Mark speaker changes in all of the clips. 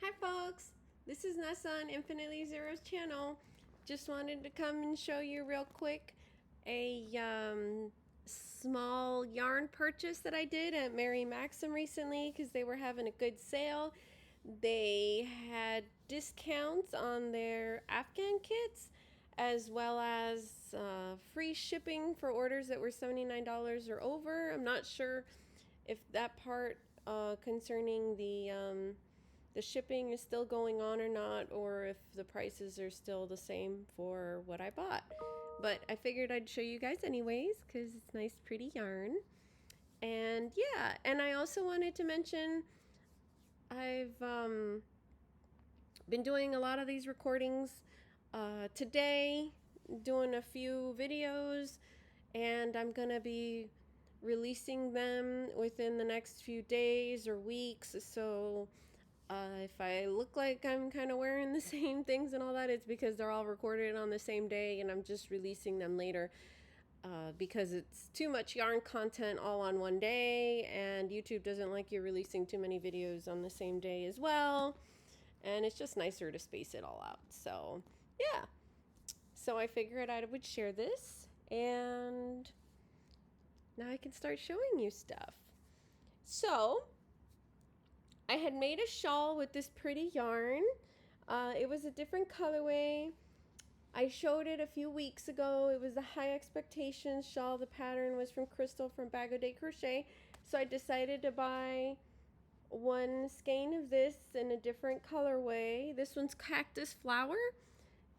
Speaker 1: Hi folks, this is Nessa on Infinitely Zero's channel. Just wanted to come and show you real quick a small yarn purchase that I did at Mary Maxim recently because they were having a good sale. They had discounts on their Afghan kits as well as free shipping for orders that were $79 or over. I'm not sure if that part concerning the shipping is still going on or not, or if the prices are still the same for what I bought. But I figured I'd show you guys anyways because it's nice pretty yarn. And yeah, and I also wanted to mention I've been doing a lot of these recordings today, doing a few videos, and I'm gonna be releasing them within the next few days or weeks. So if I look like I'm kind of wearing the same things and all that, it's because they're all recorded on the same day and I'm just releasing them later because it's too much yarn content all on one day, and YouTube doesn't like you releasing too many videos on the same day as well, and it's just nicer to space it all out. So yeah, so I figured I would share this, and now I can start showing you stuff. So I had made a shawl with this pretty yarn. It was a different colorway. I showed it a few weeks ago. It was the High Expectations shawl. The pattern was from Crystal from Bag O Day Crochet. So I decided to buy one skein of this in a different colorway. This one's Cactus Flower.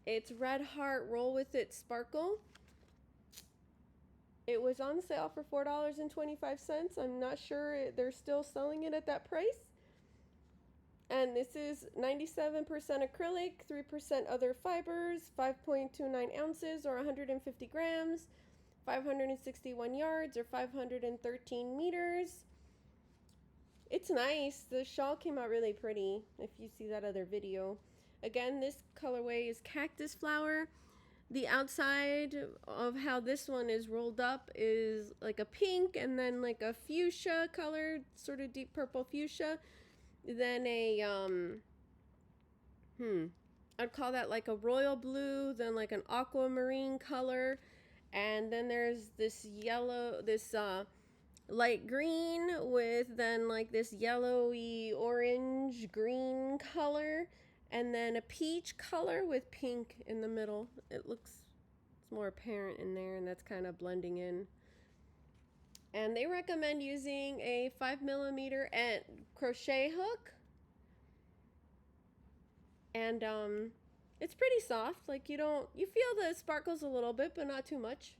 Speaker 1: It's Red Heart Roll With It Sparkle. It was on sale for $4.25. I'm not sure they're still selling it at that price. And this is 97% acrylic, 3% other fibers, 5.29 ounces or 150 grams, 561 yards or 513 meters. It's nice. The shawl came out really pretty if you see that other video. Again, this colorway is Cactus Flower. The outside of how this one is rolled up is like a pink and then like a fuchsia color, sort of deep purple fuchsia. Then a I'd call that like a royal blue, then like an aquamarine color, and then there's this yellow, this light green with then like this yellowy orange green color, and then a peach color with pink in the middle. It's more apparent in there, and that's kind of blending in. And they recommend using a 5mm crochet hook. And it's pretty soft. Like you feel the sparkles a little bit, but not too much.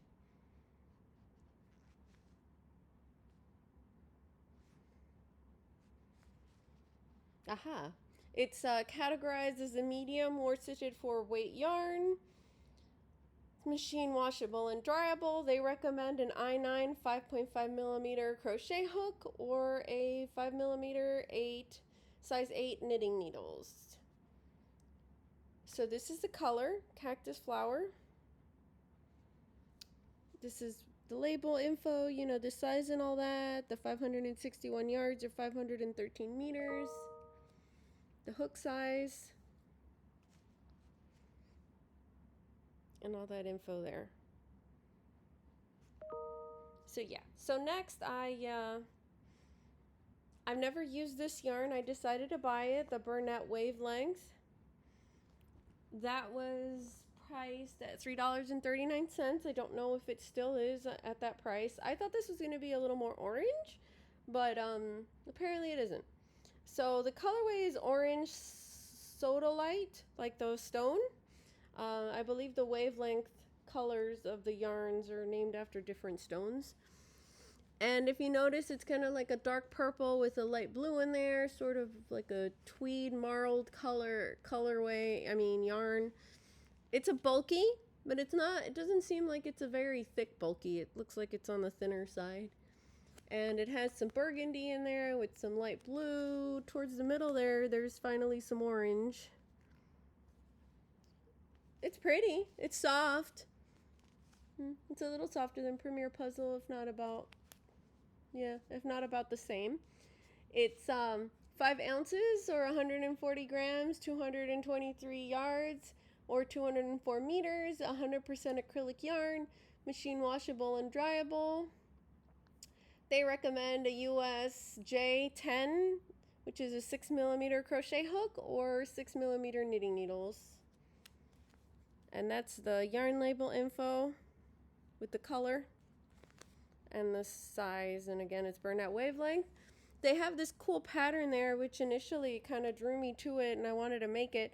Speaker 1: Aha. It's categorized as a medium worsted for weight yarn. Machine washable and dryable. They recommend an I9 5.5mm crochet hook or a 5mm size 8 knitting needles. So this is the color, Cactus Flower. This is the label info, you know, the size and all that, the 561 yards or 513 meters, the hook size, and all that info there. So yeah, so next I've never used this yarn. I decided to buy it, the Burnett Wavelength. That was priced at $3.39. I don't know if it still is at that price. I thought this was going to be a little more orange, but apparently it isn't. So the colorway is orange sodalite, like those stone. I believe the wavelength colors of the yarns are named after different stones. And if you notice, it's kind of like a dark purple with a light blue in there, sort of like a tweed marled colorway, yarn. It's a bulky, but it doesn't seem like it's a very thick bulky. It looks like it's on the thinner side. And it has some burgundy in there with some light blue. Towards the middle there's finally some orange. It's pretty. It's soft. It's a little softer than Premier Puzzle, if not about the same. It's 5 ounces or 140 grams, 223 yards or 204 meters, 100% acrylic yarn, machine washable and dryable. They recommend a US J10, which is a 6mm crochet hook, or 6mm knitting needles. And that's the yarn label info with the color and the size. And again, it's Burnett Wavelength. They have this cool pattern there, which initially kind of drew me to it, and I wanted to make it.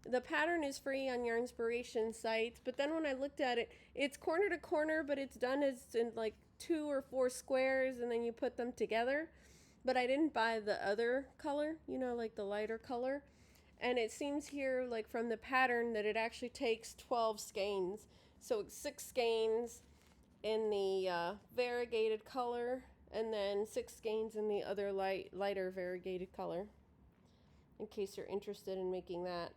Speaker 1: The pattern is free on Yarnspiration sites, but then when I looked at it, it's corner to corner, but it's done as in like 2 or 4 squares, and then you put them together. But I didn't buy the other color, you know, like the lighter color. And it seems here, like from the pattern, that it actually takes 12 skeins. So 6 skeins in the variegated color, and then 6 skeins in the other lighter variegated color, in case you're interested in making that.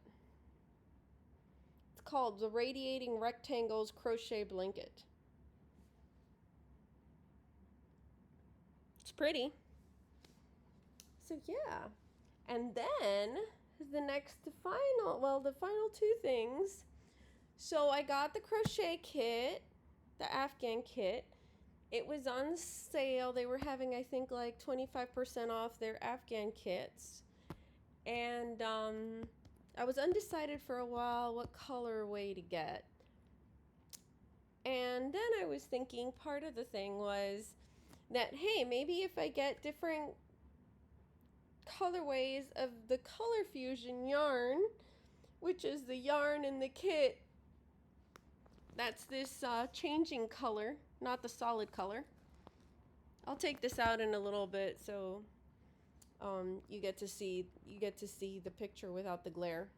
Speaker 1: It's called the Radiating Rectangles Crochet Blanket. It's pretty. So yeah, and then the final 2 things. So I got the crochet kit, the Afghan kit. It was on sale. They were having, I think, like 25% off their Afghan kits. And I was undecided for a while what colorway to get. And then I was thinking, part of the thing was that, hey, maybe if I get different colorways of the Color Fusion yarn, which is the yarn in the kit, that's this changing color, not the solid color. I'll take this out in a little bit so you get to see the picture without the glare.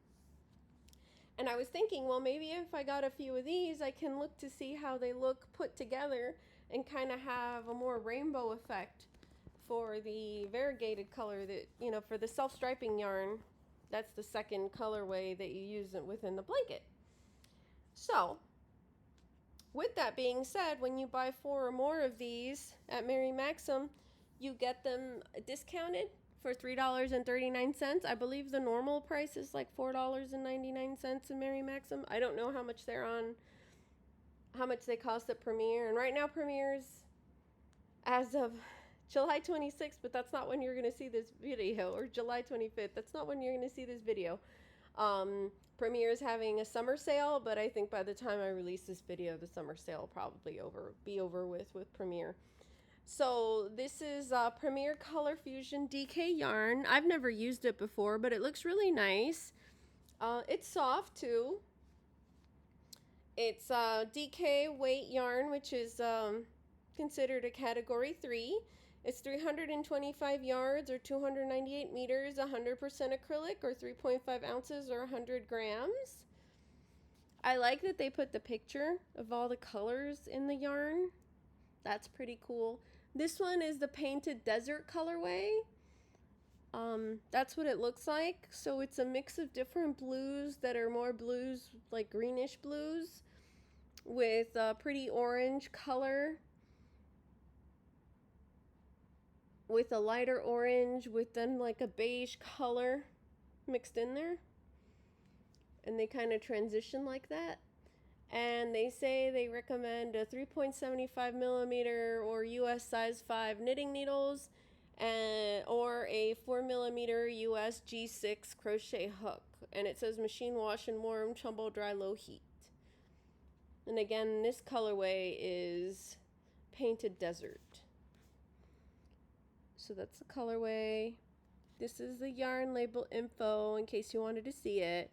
Speaker 1: And I was thinking, well, maybe if I got a few of these, I can look to see how they look put together and kind of have a more rainbow effect for the variegated color that, you know, for the self-striping yarn. That's the second colorway that you use within the blanket. So with that being said, when you buy 4 or more of these at Mary Maxim, you get them discounted for $3.39. I believe the normal price is like $4.99 in Mary Maxim. I don't know how much they cost at Premier. And right now Premier's as of July 26th, but that's not when you're going to see this video, or July 25th. That's not when you're going to see this video. Premier is having a summer sale, but I think by the time I release this video, the summer sale will probably be over with Premier. So this is Premier Color Fusion DK yarn. I've never used it before, but it looks really nice. It's soft too. It's DK weight yarn, which is considered a category 3. It's 325 yards or 298 meters, 100% acrylic or 3.5 ounces or 100 grams. I like that they put the picture of all the colors in the yarn. That's pretty cool. This one is the Painted Desert colorway. That's what it looks like. So it's a mix of different blues that are more blues, like greenish blues, with a pretty orange color, with a lighter orange, with then like a beige color mixed in there. And they kind of transition like that. And they say they recommend a 3.75 millimeter or US size 5 knitting needles, or a 4 millimeter US G6 crochet hook. And it says machine wash and warm, tumble dry, low heat. And again, this colorway is Painted Desert. So that's the colorway. This is the yarn label info in case you wanted to see it.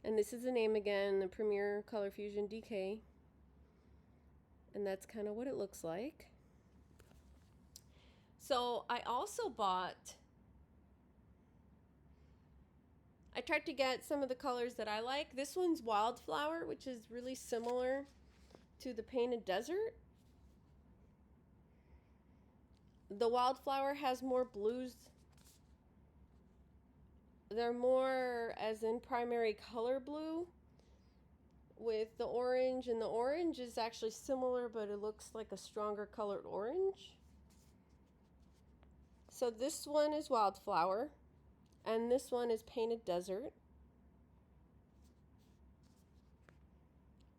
Speaker 1: And this is the name again, the Premier Color Fusion DK. And that's kind of what it looks like. So I also I tried to get some of the colors that I like. This one's Wildflower, which is really similar to the Painted Desert. The Wildflower has more blues. They're more as in primary color blue with the orange, and the orange is actually similar, but it looks like a stronger colored orange. So this one is Wildflower. And this one is Painted Desert.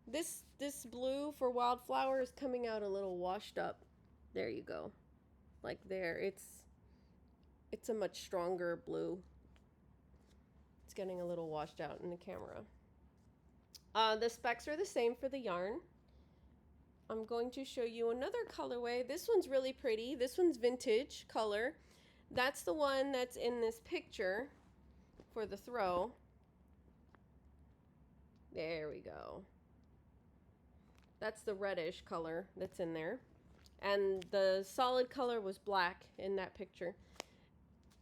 Speaker 1: This blue for Wildflower is coming out a little washed up. There you go. Like there. It's a much stronger blue. It's getting a little washed out in the camera. The specs are the same for the yarn. I'm going to show you another colorway. This one's really pretty. This one's vintage color. That's the one that's in this picture for the throw. There we go. That's the reddish color that's in there. And the solid color was black in that picture.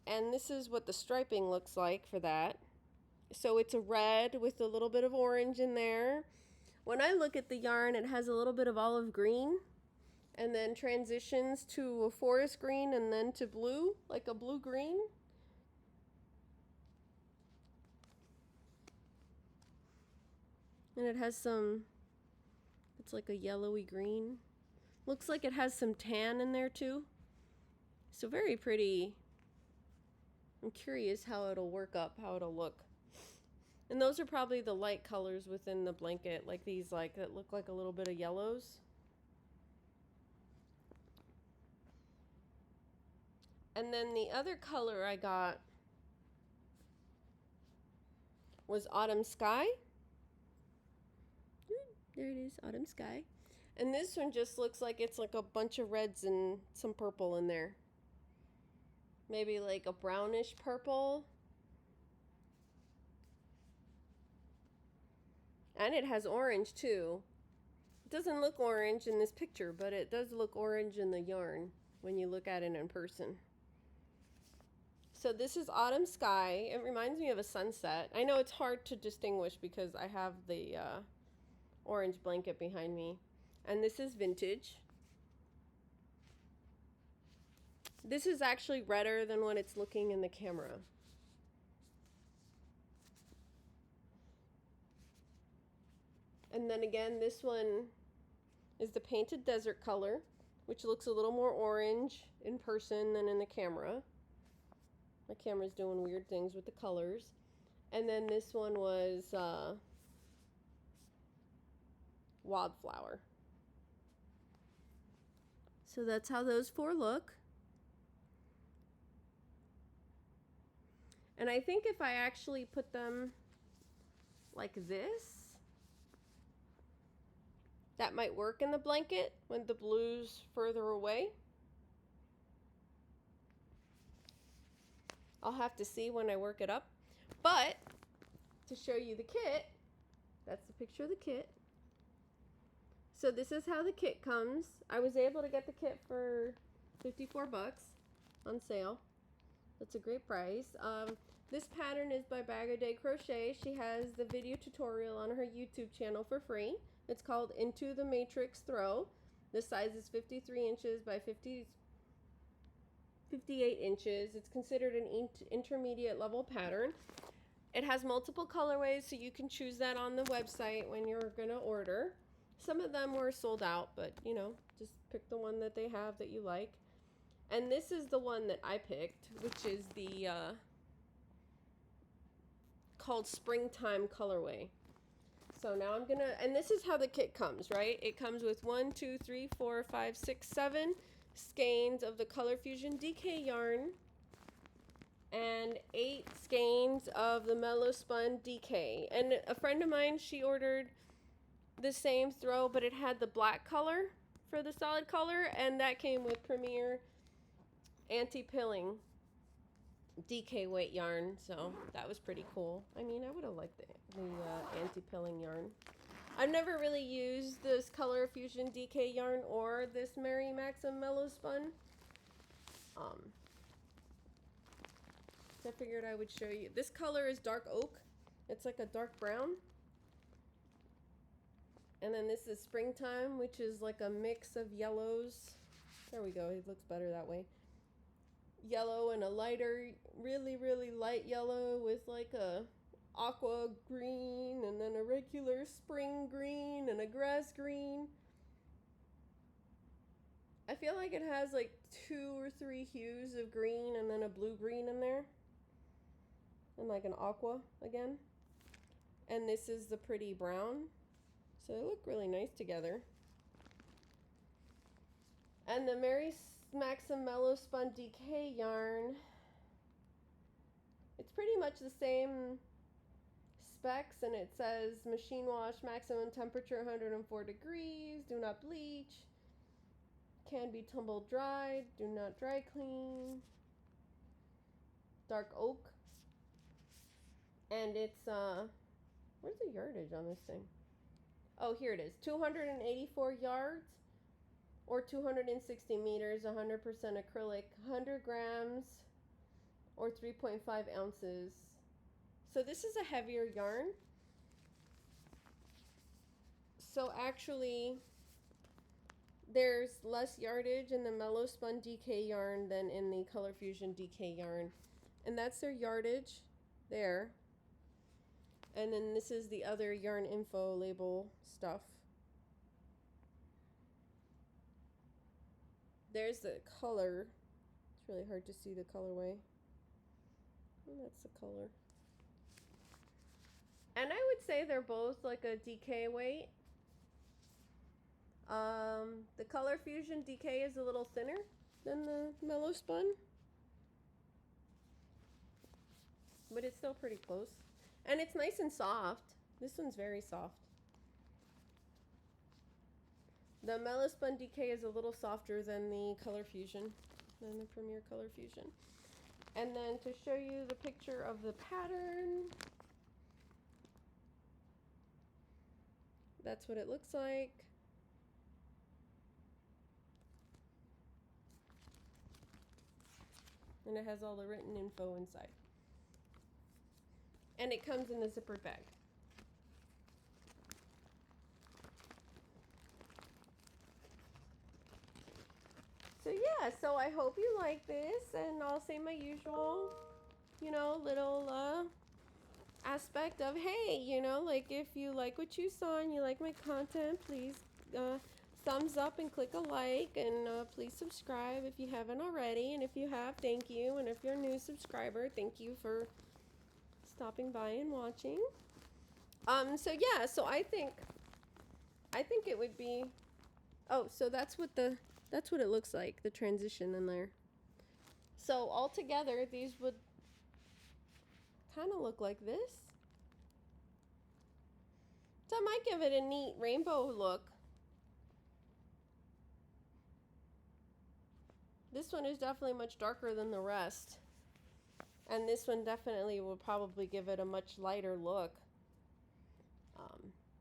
Speaker 1: And this is what the striping looks like for that. So it's a red with a little bit of orange in there. When I look at the yarn, it has a little bit of olive green and then transitions to a forest green and then to blue, like a blue-green. And it has some, it's like a yellowy green. Looks like it has some tan in there too. So very pretty. I'm curious how it'll work up, how it'll look. And those are probably the light colors within the blanket, like these, like that look like a little bit of yellows. And then the other color I got was Autumn Sky. There it is, Autumn Sky. And this one just looks like it's like a bunch of reds and some purple in there. Maybe like a brownish purple. And it has orange too. It doesn't look orange in this picture, but it does look orange in the yarn when you look at it in person. So this is Autumn Sky. It reminds me of a sunset. I know it's hard to distinguish because I have the orange blanket behind me. And this is vintage. This is actually redder than what it's looking in the camera. And then again, this one is the Painted Desert color, which looks a little more orange in person than in the camera. My camera's doing weird things with the colors. And then this one was Wildflower. So that's how those four look. And I think if I actually put them like this, that might work in the blanket when the blue's further away. I'll have to see when I work it up. But to show you the kit, that's the picture of the kit. So this is how the kit comes. I was able to get the kit for 54 bucks on sale. That's a great price. This pattern is by Bag O Day Crochet. She has the video tutorial on her YouTube channel for free. It's called Into the Matrix Throw. The size is 53 inches by 58 inches. It's considered an intermediate level pattern. It has multiple colorways, so you can choose that on the website when you're gonna order. Some of them were sold out, but you know, just pick the one that they have that you like. And this is the one that I picked, which is the called Springtime colorway. So now I'm gonna, and this is how the kit comes, right? It comes with 1, 2, 3, 4, 5, 6, 7 skeins of the Color Fusion DK yarn and 8 skeins of the Mellow Spun DK. And a friend of mine, she ordered the same throw, but it had the black color for the solid color, and that came with Premier anti-pilling DK weight yarn, so that was pretty cool. I mean, I would have liked the anti-pilling yarn. I've never really used this Color Fusion DK yarn or this Mary Maxim Mellow Spun. So I figured I would show you. This color is dark oak. It's like a dark brown. And then this is Springtime, which is like a mix of yellows. There we go, it looks better that way. Yellow and a lighter, really, really light yellow with like a aqua green and then a regular spring green and a grass green. I feel like it has like 2 or 3 hues of green and then a blue green in there. and like an aqua again. And this is the pretty brown. So they look really nice together. And the Mary Maxim Mellow Spun DK yarn, it's pretty much the same specs, and it says machine wash, maximum temperature 104 degrees, do not bleach, can be tumble dried, do not dry clean, dark oak, and it's where's the yardage on this thing? Oh, here it is, 284 yards or 260 meters, 100% acrylic, 100 grams or 3.5 ounces. So this is a heavier yarn. So actually, there's less yardage in the Mellow Spun DK yarn than in the Color Fusion DK yarn. And that's their yardage there. And then this is the other yarn info label stuff. There's the color. It's really hard to see the colorway. And that's the color. And I would say they're both like a DK weight. The Color Fusion DK is a little thinner than the Mellow Spun, but it's still pretty close. And it's nice and soft. This one's very soft. The Mellow Spun DK is a little softer than the Color Fusion, than the Premier Color Fusion. And then to show you the picture of the pattern, that's what it looks like. And it has all the written info inside. And it comes in a zippered bag. So yeah, so I hope you like this, and I'll say my usual, you know, little aspect of, hey, you know, like if you like what you saw and you like my content, please thumbs up and click a like, and please subscribe if you haven't already, and if you have, thank you, and if you're a new subscriber, thank you for stopping by and watching. So yeah, so I think it would be, oh, so that's what it looks like, the transition in there. So all together, these would kind of look like this. So I might give it a neat rainbow look. This one is definitely much darker than the rest. And this one definitely will probably give it a much lighter look. I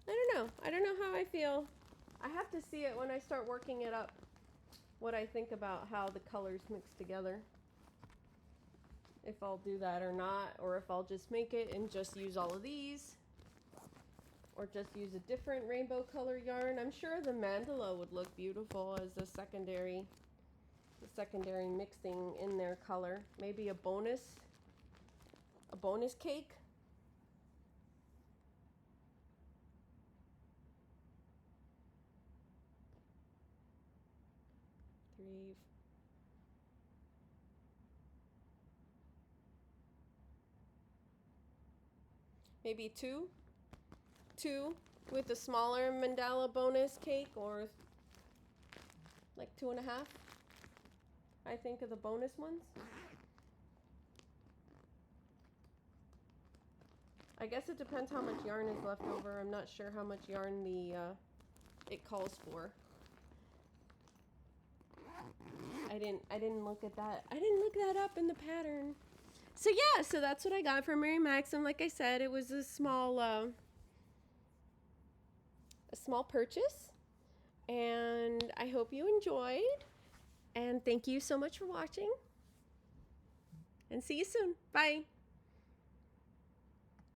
Speaker 1: don't know. I don't know how I feel. I have to see it when I start working it up, what I think about how the colors mix together. If I'll do that or not, or if I'll just make it and just use all of these, or just use a different rainbow color yarn. I'm sure the mandala would look beautiful as a secondary mixing in their color. Maybe a bonus cake. Maybe two with a smaller mandala bonus cake, or like 2.5. I think of the bonus ones. I guess it depends how much yarn is left over. I'm not sure how much yarn it calls for. I didn't look at that. I didn't look that up in the pattern. So yeah, so that's what I got from Mary Maxim. Like I said, it was a small purchase, and I hope you enjoyed. And thank you so much for watching. And see you soon. Bye.